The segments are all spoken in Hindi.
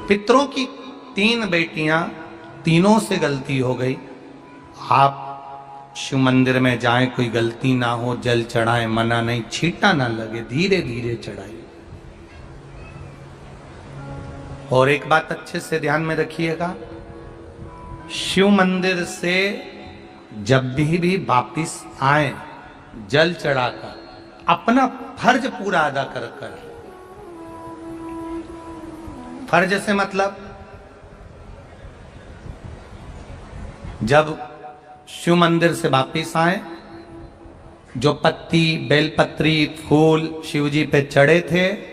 पितरों की 3 बेटियां, तीनों से गलती हो गई। आप शिव मंदिर में जाएं, कोई गलती ना हो, जल चढ़ाएं, मना नहीं, छींटा ना लगे, धीरे धीरे चढ़ाइए। और एक बात अच्छे से ध्यान में रखिएगा, शिव मंदिर से जब भी वापिस आए, जल चढ़ाकर अपना फर्ज पूरा अदा कर कर। फर्ज से मतलब जब शिव मंदिर से वापिस आए, जो पत्ती, बेलपत्री, फूल शिव जी पे चढ़े थे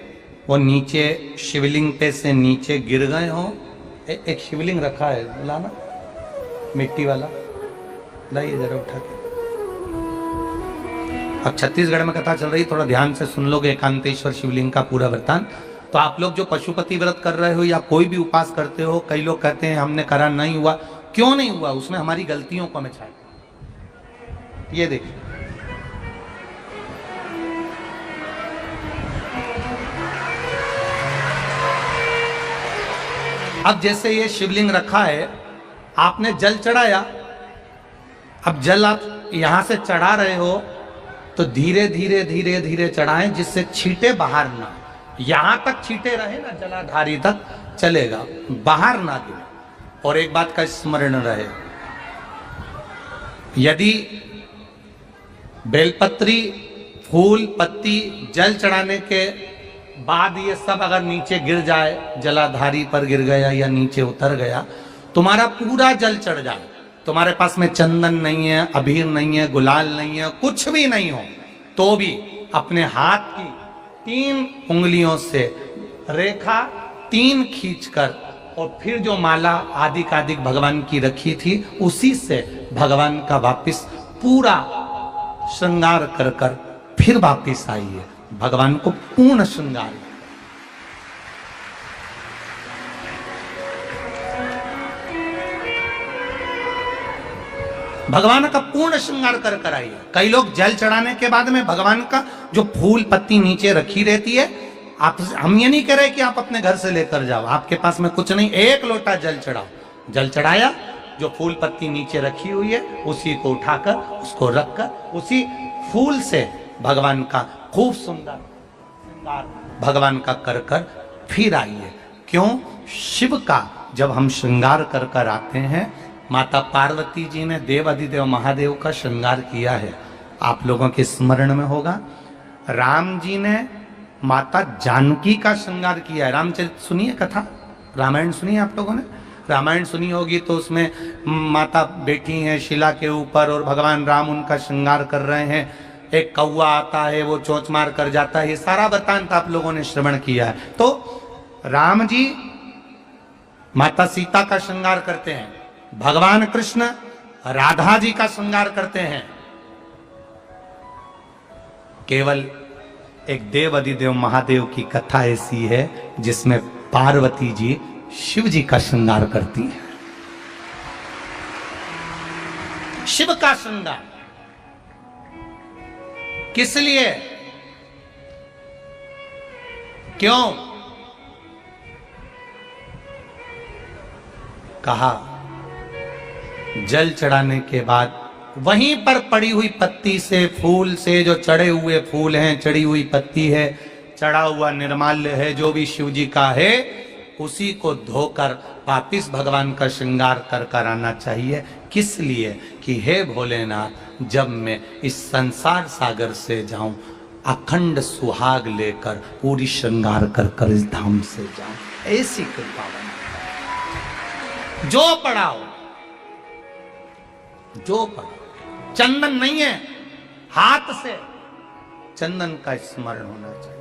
वो नीचे शिवलिंग पे से नीचे गिर गए हो। एक शिवलिंग रखा है, लाना मिट्टी वाला, लाइए जरा उठा के। अब छत्तीसगढ़ में कथा चल रही, थोड़ा ध्यान से सुन लोगे एकांतेश्वर शिवलिंग का पूरा वृत्तांत। तो आप लोग जो पशुपति व्रत कर रहे हो या कोई भी उपास करते हो, कई लोग कहते हैं हमने करा नहीं हुआ। क्यों नहीं हुआ? उसमें हमारी गलतियों को हमें छाया। ये देखिए, अब जैसे ये शिवलिंग रखा है, आपने जल चढ़ाया, अब जल आप यहां से चढ़ा रहे हो तो धीरे धीरे धीरे धीरे चढ़ाएं, जिससे छींटे बाहर ना, यहां तक छींटे रहे ना, जलाधारी तक चलेगा, बाहर ना गिरे। और एक बात का स्मरण रहे, यदि बेलपत्री, फूल, पत्ती जल चढ़ाने के बाद ये सब अगर नीचे गिर जाए, जलाधारी पर गिर गया या नीचे उतर गया, तुम्हारा पूरा जल चढ़ जाए, तुम्हारे पास में चंदन नहीं है, अबीर नहीं है, गुलाल नहीं है, कुछ भी नहीं हो, तो भी अपने हाथ की 3 उंगलियों से रेखा 3 खींचकर और फिर जो माला आदिकादिक भगवान की रखी थी उसी से भगवान का वापिस पूरा श्रृंगार कर कर फिर वापिस आइए, भगवान को पूर्ण श्रृंगार। भगवान का पूर्ण श्रृंगार कर कर आइए। कई लोग जल चढ़ाने के बाद में भगवान का जो फूल पत्ती नीचे रखी रहती है, आप, हम ये नहीं कह रहे कि आप अपने घर से लेकर जाओ, आपके पास में कुछ नहीं, 1 लोटा जल चढ़ाओ, जल चढ़ाया, जो फूल पत्ती नीचे रखी हुई है उसी को उठाकर, उसको रखकर उसी फूल से भगवान का खूब सुंदर श्रृंगार भगवान का कर कर फिर आइए। क्यों? शिव का जब हम श्रृंगार कर कर आते हैं, माता पार्वती जी ने देव अधिदेव महादेव का श्रृंगार किया है, आप लोगों के स्मरण में होगा। राम जी ने माता जानकी का श्रृंगार किया है। रामचरित सुनिए कथा, रामायण सुनिए, आप लोगों ने रामायण सुनी होगी, तो उसमें माता बैठी हैं शिला के ऊपर और भगवान राम उनका श्रृंगार कर रहे हैं, एक कौवा आता है, वो चोंच मार कर जाता है, ये सारा वृत्तांत आप लोगों ने श्रवण किया है। तो राम जी माता सीता का श्रृंगार करते हैं, भगवान कृष्ण राधा जी का श्रृंगार करते हैं। केवल एक देव अधिदेव महादेव की कथा ऐसी है जिसमें पार्वती जी शिव जी का श्रृंगार करती है। शिव का श्रृंगार किस लिए? क्यों? कहा जल चढ़ाने के बाद वहीं पर पड़ी हुई पत्ती से, फूल से, जो चढ़े हुए फूल हैं, चढ़ी हुई पत्ती है, चढ़ा हुआ निर्माल्य है, जो भी शिव जी का है, उसी को धोकर वापिस भगवान का श्रृंगार कर कर आना चाहिए। किस लिए? कि हे भोलेनाथ, जब मैं इस संसार सागर से जाऊं, अखंड सुहाग लेकर पूरी श्रृंगार कर कर इस धाम से जाऊं, ऐसी कृपा बना। जो पढ़ाओ, जो पढ़ाओ, चंदन नहीं है, हाथ से चंदन का स्मरण होना चाहिए।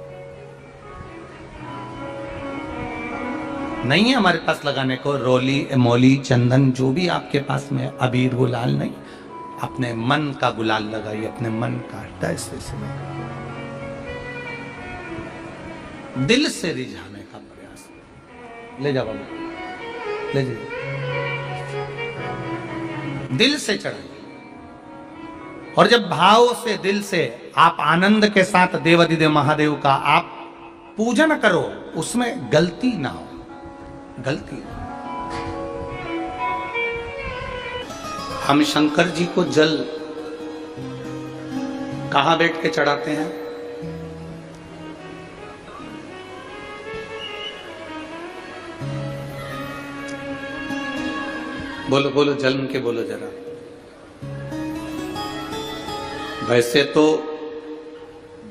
नहीं है हमारे पास लगाने को रोली, मोली, चंदन, जो भी आपके पास में, अबीर, गुलाल नहीं, अपने मन का गुलाल लगाइए, अपने मन का हृदय से दिल से रिझाने का प्रयास। ले जाओ बाबू, ले जाइए, दिल से चढ़ाइए। और जब भाव से, दिल से आप आनंद के साथ देवाधिदेव महादेव का आप पूजन करो, उसमें गलती ना हो, गलती। हम शंकर जी को जल कहां बैठ के चढ़ाते हैं? बोलो बोलो, जन्म के बोलो जरा। वैसे तो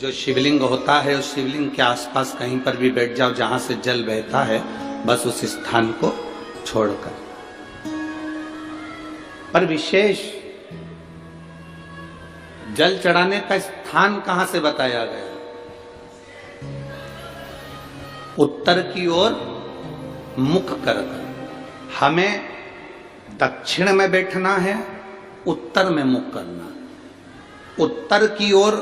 जो शिवलिंग होता है उस शिवलिंग के आसपास कहीं पर भी बैठ जाओ जहां से जल बहता है, बस उस स्थान को छोड़कर। पर विशेष जल चढ़ाने का स्थान कहां से बताया गया? उत्तर की ओर मुख कर। हमें दक्षिण में बैठना है, उत्तर में मुख करना। उत्तर की ओर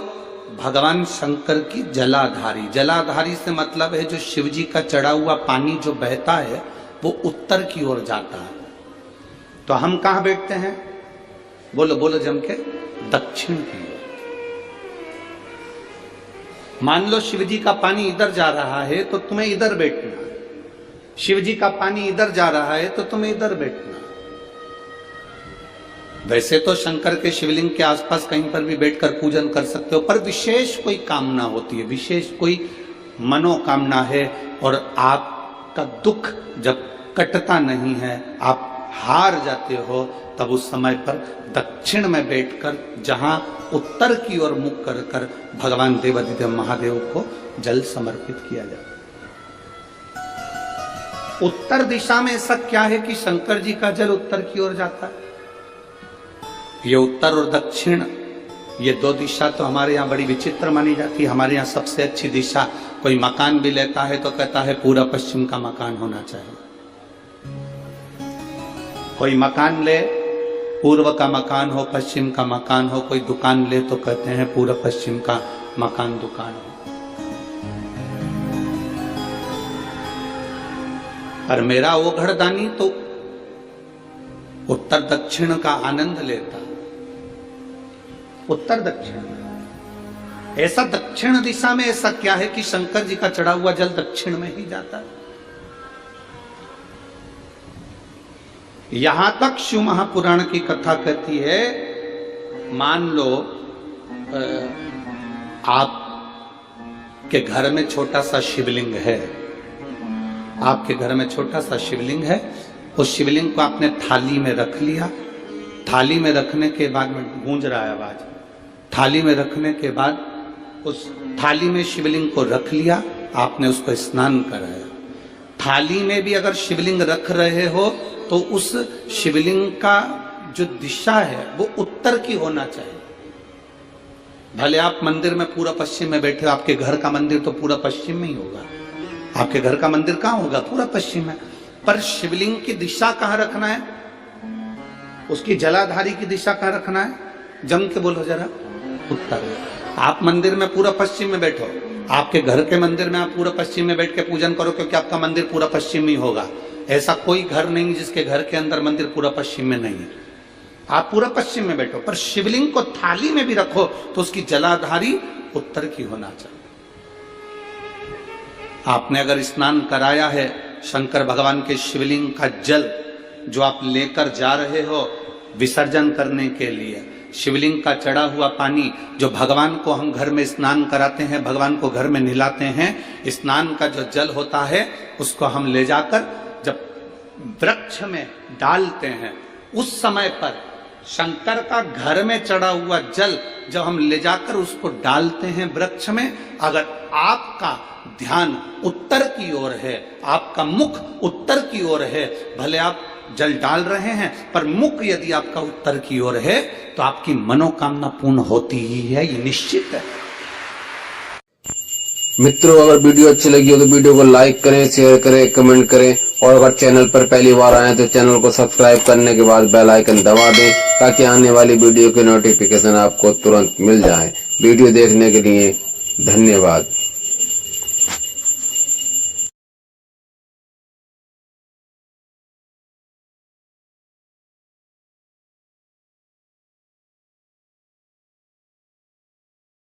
भगवान शंकर की जलाधारी, जलाधारी से मतलब है जो शिव जी का चढ़ा हुआ पानी जो बहता है वो उत्तर की ओर जाता है। तो हम कहां बैठते हैं? बोलो बोलो जम के, दक्षिण की ओर। मान लो शिव जी का पानी इधर जा रहा है तो तुम्हें इधर बैठना, शिव जी का पानी इधर जा रहा है तो तुम्हें इधर बैठना। वैसे तो शंकर के शिवलिंग के आसपास कहीं पर भी बैठकर पूजन कर सकते हो, पर विशेष कोई कामना होती है, विशेष कोई मनोकामना है और आपका दुख जब कटता नहीं है, आप हार जाते हो, तब उस समय पर दक्षिण में बैठकर जहां उत्तर की ओर मुख कर कर भगवान देवाधिदेव महादेव को जल समर्पित किया जाता है। उत्तर दिशा में ऐसा क्या है कि शंकर जी का जल उत्तर की ओर जाता है? ये उत्तर और दक्षिण, ये दो दिशा तो हमारे यहाँ बड़ी विचित्र मानी जाती है। हमारे यहाँ सबसे अच्छी दिशा, कोई मकान भी लेता है तो कहता है पूरा पश्चिम का मकान होना चाहिए। कोई मकान ले, पूर्व का मकान हो, पश्चिम का मकान हो। कोई दुकान ले तो कहते हैं पूरा पश्चिम का मकान दुकान हो। पर मेरा वो घरदानी तो उत्तर दक्षिण का आनंद लेता, उत्तर दक्षिण। ऐसा दक्षिण दिशा में ऐसा क्या है कि शंकर जी का चढ़ा हुआ जल दक्षिण में ही जाता है? यहां तक शिव महापुराण की कथा कहती है, मान लो आपके घर में छोटा सा शिवलिंग है, आपके घर में छोटा सा शिवलिंग है, उस शिवलिंग को आपने थाली में रख लिया। थाली में रखने के बाद में गूंज रहा है आवाज, थाली में रखने के बाद उस थाली में शिवलिंग को रख लिया, आपने उसको स्नान कराया। थाली में भी अगर शिवलिंग रख रहे हो तो उस शिवलिंग का जो दिशा है वो उत्तर की होना चाहिए। भले आप मंदिर में पूरा पश्चिम में बैठे हो, आपके घर का मंदिर तो पूरा पश्चिम में ही होगा। आपके घर का मंदिर कहाँ होगा? पूरा पश्चिम में। पर शिवलिंग की दिशा कहाँ रखना है? उसकी जलाधारी की दिशा कहाँ रखना है? जम के बोलो जरा, उत्तर। आप मंदिर में पूरा पश्चिम में बैठो, आपके घर के मंदिर में आप पूरा पश्चिम में बैठ के पूजन करो, क्योंकि आपका मंदिर पूरा पश्चिम ही होगा। ऐसा कोई घर नहीं जिसके घर के अंदर मंदिर पूरा पश्चिम में नहीं है। आप पूरा पश्चिम में बैठो, पर शिवलिंग को थाली में भी रखो तो उसकी जलाधारी उत्तर की होना चाहिए। आपने अगर स्नान कराया है, शंकर भगवान के शिवलिंग का जल जो आप लेकर जा रहे हो विसर्जन करने के लिए, शिवलिंग का चढ़ा हुआ पानी जो भगवान को हम घर में स्नान कराते हैं, भगवान को घर में नहलाते हैं, स्नान का जो जल होता है उसको हम ले जाकर जब वृक्ष में डालते हैं, उस समय पर शंकर का घर में चढ़ा हुआ जल जब हम ले जाकर उसको डालते हैं वृक्ष में, अगर आपका ध्यान उत्तर की ओर है, आपका मुख उत्तर की ओर है, भले आप जल डाल रहे हैं पर मुख यदि आपका उत्तर की ओर है तो आपकी मनोकामना पूर्ण होती ही है, ये निश्चित है। मित्रों, अगर वीडियो अच्छी लगी हो तो वीडियो को लाइक करें, शेयर करें, कमेंट करें और अगर चैनल पर पहली बार आए तो चैनल को सब्सक्राइब करने के बाद बेल आइकन दबा दें ताकि आने वाली वीडियो के नोटिफिकेशन आपको तुरंत मिल जाए। वीडियो देखने के लिए धन्यवाद।